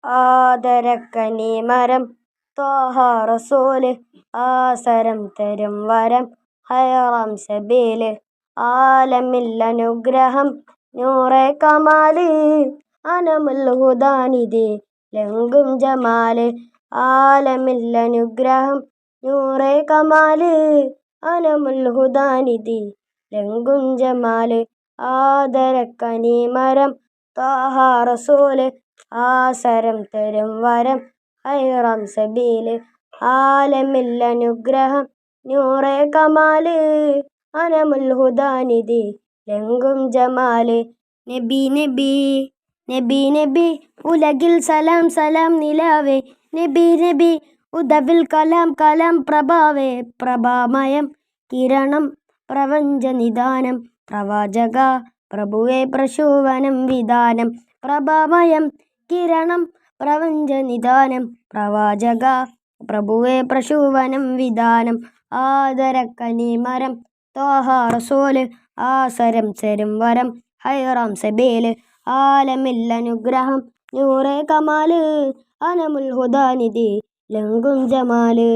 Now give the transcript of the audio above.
ആദരക്കനി മരം ത്വാഹ റസൂല് ആസരം തരും വരം ഹൈറാം സബീല് ആലമിൽ അനുഗ്രഹം നൂറെ കമാല് അനമുൽ ഹുദാനിധി ലംഘും ജമാല് ആലമിൽ അനുഗ്രഹം നൂറെ കമാല് അനമുൽ ഹുദാനിധി ലംഘും ജമാല് ആദരക്കനി മരം ത്വാഹ റസൂല് ആസരം തരും വരം ഹൈറാം സബീല് ആലമിൽ അനുഗ്രഹം നൂറെ കമാല് അനമുൽ ഹുദാനിധി ലംഘും ജമാല് നബി നബി നബി നബി ഉലകിൽ സലാം സലാം നിലാവേ നബി നബി ഉദവിൽ കലാം കലാം പ്രഭാവേ പ്രഭാമയം കിരണം പ്രപഞ്ച നിദാനം പ്രവാചക പ്രഭുവേ പ്രശോഭനം വിധാനം പ്രഭാമയം കിരണം പ്രപഞ്ച നിദാനം പ്രവാചക പ്രഭുവേ പ്രശോഭനം വിധാനം ആദരക്കനി മരം ത്വാഹ റസൂല് ആസരം തരും വരം ഹൈറാം സബീല് ആലമിൽ അനുഗ്രഹം നൂറെ കമാല് അനമുൽ ഹുദാനിധി ലംഘും ജമാല്.